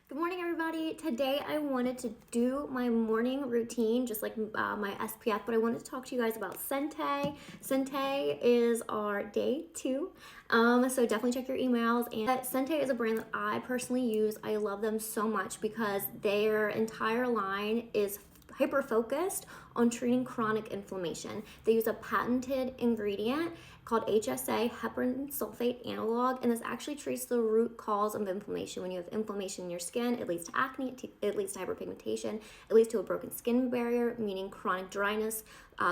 Good morning, everybody. Today I wanted to do my morning routine, just like my SPF, but I wanted to talk to you guys about Sente. Sente is our day 2, so definitely check your emails. And Sente is a brand that I personally use. I love them so much because their entire line is hyper focused on treating chronic inflammation. They use a patented ingredient called HSA, Heparan Sulfate Analog, and this actually treats the root cause of inflammation. When you have inflammation in your skin, it leads to acne, it leads to hyperpigmentation, it leads to a broken skin barrier, meaning chronic dryness,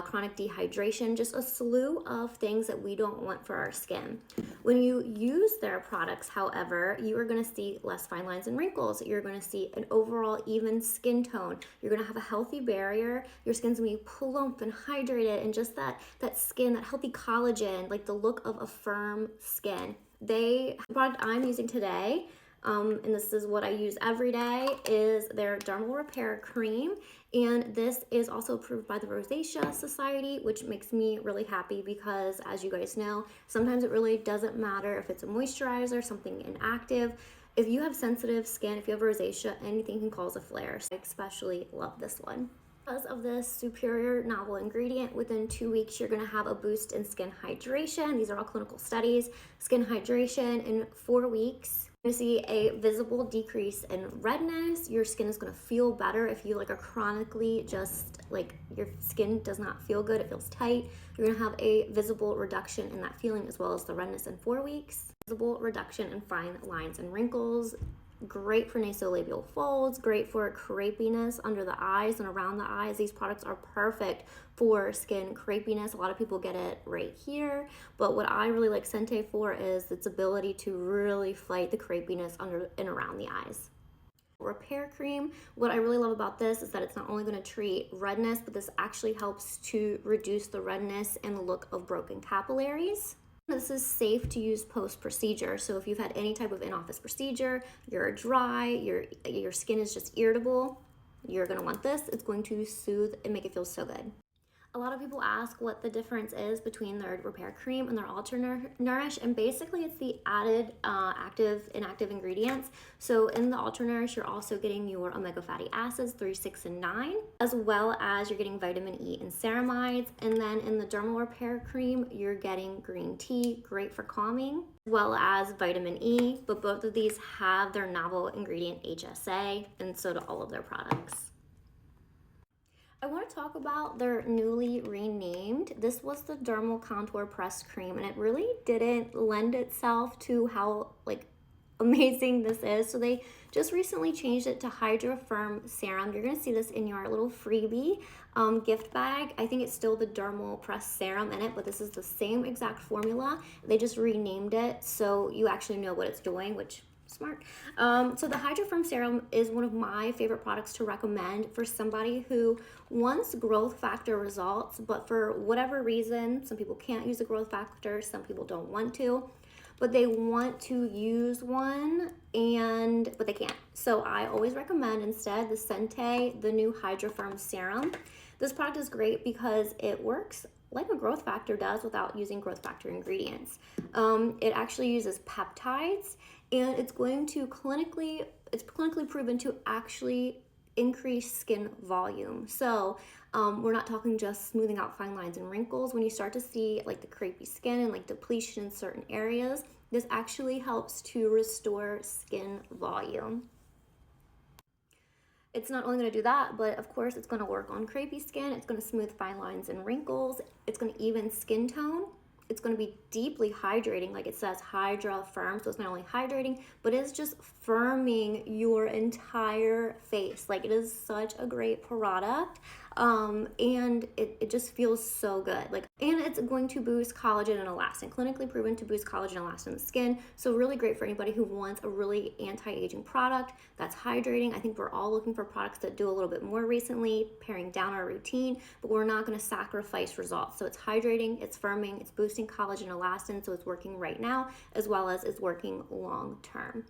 chronic dehydration, just a slew of things that we don't want for our skin. When you use their products, however, you are going to see less fine lines and wrinkles. You're going to see an overall even skin tone. You're going to have a healthy barrier. Your skin's going to be plump and hydrated, and just that skin, that healthy collagen, like the look of a firm skin. The product I'm using today, and this is what I use every day, is their Dermal Repair Cream. And this is also approved by the Rosacea Society, which makes me really happy because, as you guys know, sometimes it really doesn't matter if it's a moisturizer, something inactive. If you have sensitive skin, if you have rosacea, anything can cause a flare. So I especially love this one. Because of this superior novel ingredient, within 2 weeks, you're gonna have a boost in skin hydration. These are all clinical studies. Skin hydration in 4 weeks. You're gonna see a visible decrease in redness. Your skin is gonna feel better if you are chronically just your skin does not feel good, it feels tight. You're gonna have a visible reduction in that feeling as well as the redness in 4 weeks. Visible reduction in fine lines and wrinkles. Great for nasolabial folds, great for crepiness under the eyes and around the eyes. These products are perfect for skin crepiness. A lot of people get it right here, but what I really like Sente for is its ability to really fight the crepiness under and around the eyes. Repair cream, what I really love about this is that it's not only going to treat redness, but this actually helps to reduce the redness and the look of broken capillaries. This is safe to use post-procedure. So if you've had any type of in-office procedure, you're dry, your skin is just irritable, you're going to want this. It's going to soothe and make it feel so good. A lot of people ask what the difference is between their repair cream and their Ultra Nourish, and basically it's the added active, inactive ingredients. So in the Ultra Nourish, you're also getting your omega fatty acids 3, 6, and 9, as well as you're getting vitamin E and ceramides. And then in the Dermal Repair Cream, you're getting green tea, great for calming, as well as vitamin E. But both of these have their novel ingredient HSA, and so do all of their products. I want to talk about their newly renamed. This was the Dermal Contour Press Cream, and it really didn't lend itself to how amazing this is. So they just recently changed it to Hydra Firm Serum. You're going to see this in your little freebie gift bag. I think it's still the Dermal Press Serum in it, but this is the same exact formula. They just renamed it so you actually know what it's doing, which smart. So the Hydra Firm Serum is one of my favorite products to recommend for somebody who wants growth factor results, but for whatever reason, some people can't use a growth factor, some people don't want to, but they want to use one but they can't. So I always recommend instead the Sente, the new Hydra Firm Serum. This product is great because it works like a growth factor does without using growth factor ingredients. It actually uses peptides, and it's clinically proven to actually increase skin volume. So we're not talking just smoothing out fine lines and wrinkles. When you start to see the crepey skin and depletion in certain areas, this actually helps to restore skin volume. It's not only going to do that, but of course it's going to work on crepey skin. It's going to smooth fine lines and wrinkles. It's going to even skin tone. It's going to be deeply hydrating, like it says Hydra Firm. So it's not only hydrating, but it's just firming your entire face. It is such a great product. And it just feels so good. And it's going to boost collagen and elastin, clinically proven to boost collagen and elastin in the skin. So really great for anybody who wants a really anti-aging product that's hydrating. I think we're all looking for products that do a little bit more recently, paring down our routine, but we're not going to sacrifice results. So it's hydrating, it's firming, it's boosting collagen and elastin. So it's working right now as well as it's working long term.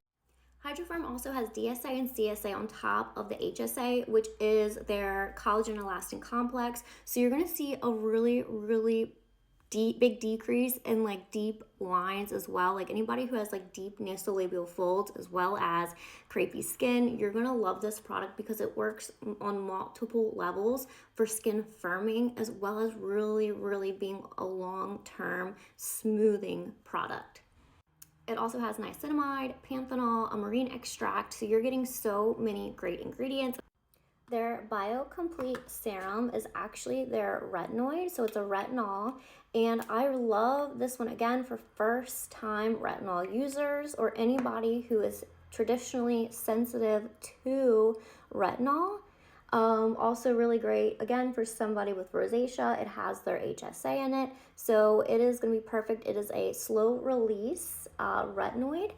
Hydra Firm also has DSA and CSA on top of the HSA, which is their collagen elastin complex. So you're going to see a really, really big decrease in like deep lines as well. Like anybody who has like deep nasolabial folds as well as crepey skin, you're gonna love this product because it works on multiple levels for skin firming as well as really being a long-term smoothing product. It also has niacinamide, panthenol, a marine extract, so you're getting so many great ingredients. Their BioComplete Serum is actually their retinoid, so it's a retinol, and I love this one again for first-time retinol users or anybody who is traditionally sensitive to retinol. Also really great, again, for somebody with rosacea. It has their HSA in it, so it is going to be perfect. It is a slow-release retinoid,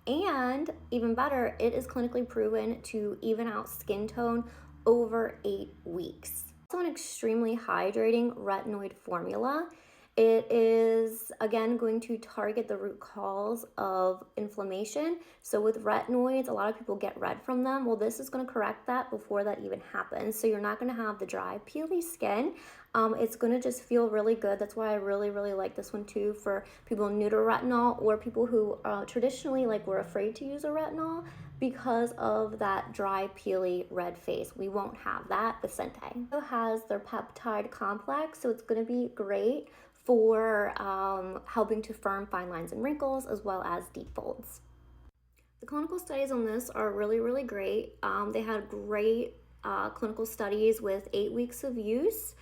and even better, it is clinically proven to even out skin tone over 8 weeks. It's an extremely hydrating retinoid formula. It is, again, going to target the root cause of inflammation. So with retinoids, a lot of people get red from them. Well, this is going to correct that before that even happens. So you're not going to have the dry, peely skin. It's going to just feel really good. That's why I really like this one too for people new to retinol or people who traditionally like were afraid to use a retinol because of that dry, peely, red face. We won't have that with Sente. It has their peptide complex, so it's going to be great for helping to firm fine lines and wrinkles as well as deep folds. The clinical studies on this are really great. They had great clinical studies with 8 weeks of use.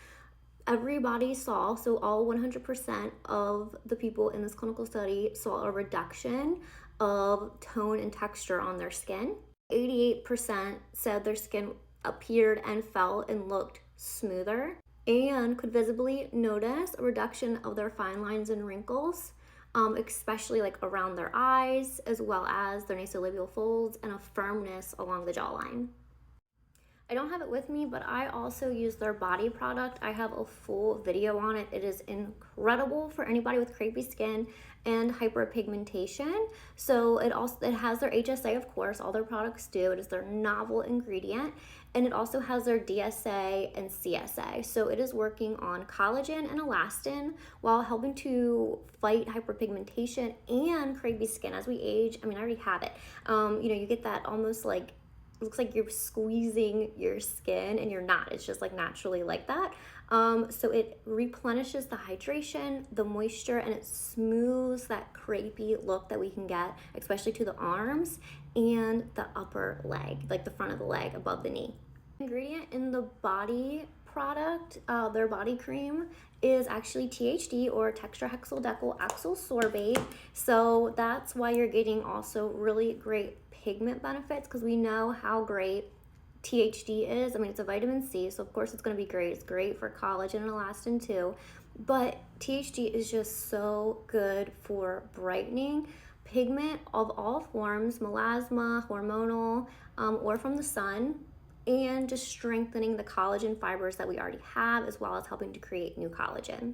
Everybody saw, so all 100% of the people in this clinical study saw a reduction of tone and texture on their skin. 88% said their skin appeared and felt and looked smoother and could visibly notice a reduction of their fine lines and wrinkles, especially like around their eyes as well as their nasolabial folds and a firmness along the jawline. I don't have it with me, but I also use their body product. I have a full video on it. It is incredible for anybody with crepey skin and hyperpigmentation. So it has their HSA, of course, all their products do. It is their novel ingredient, and it also has their DSA and CSA. So it is working on collagen and elastin while helping to fight hyperpigmentation and crepey skin as we age. I mean, I already have it. You get that almost like, looks like you're squeezing your skin and you're not. It's just like naturally like that. So it replenishes the hydration, the moisture, and it smooths that crepey look that we can get, especially to the arms and the upper leg, like the front of the leg above the knee. Ingredient in the body product, their body cream, is actually THD or tetrahexyldecyl acyl sorbate. So that's why you're getting also really great pigment benefits, because we know how great THD is. I mean, it's a vitamin C, so of course it's going to be great. It's great for collagen and elastin too, but THD is just so good for brightening pigment of all forms, melasma, hormonal, or from the sun, and just strengthening the collagen fibers that we already have, as well as helping to create new collagen.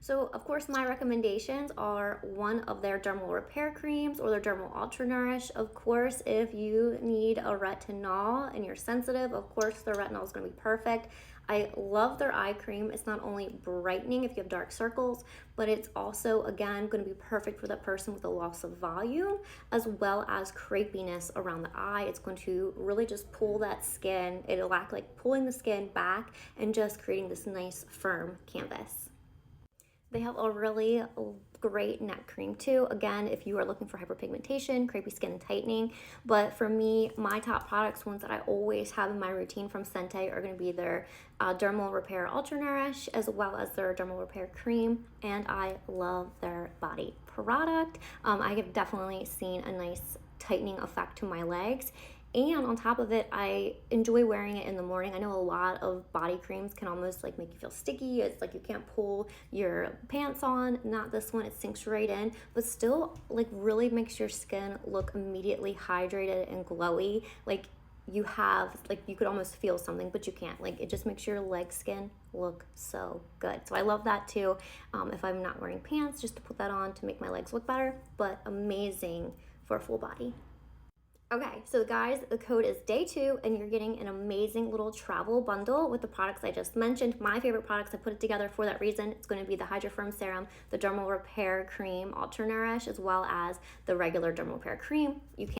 So of course my recommendations are one of their dermal repair creams or their dermal ultra nourish. Of course, if you need a retinol and you're sensitive, of course their retinol is going to be perfect. I love their eye cream. It's not only brightening if you have dark circles, but it's also, again, going to be perfect for that person with a loss of volume as well as crepiness around the eye. It's going to really just pull that skin. It'll act like pulling the skin back and just creating this nice firm canvas. They have a really great neck cream too. Again, if you are looking for hyperpigmentation, crepey skin, and tightening. But for me, my top products, ones that I always have in my routine from Senté, are going to be their Dermal Repair Ultra Nourish as well as their Dermal Repair Cream. And I love their body product. I have definitely seen a nice tightening effect to my legs. And on top of it, I enjoy wearing it in the morning. I know a lot of body creams can almost like make you feel sticky. It's like you can't pull your pants on. Not this one, it sinks right in, but still like really makes your skin look immediately hydrated and glowy. Like you have, like you could almost feel something, but you can't. Like it just makes your leg skin look so good. So I love that too. If I'm not wearing pants, just to put that on to make my legs look better, but amazing for a full body. Okay, so guys, the code is day 2 and you're getting an amazing little travel bundle with the products I just mentioned. My favorite products, I put it together for that reason. It's going to be the Hydroform Serum, the Dermal Repair Cream Ultra Nourish, as well as the regular Dermal Repair Cream. You can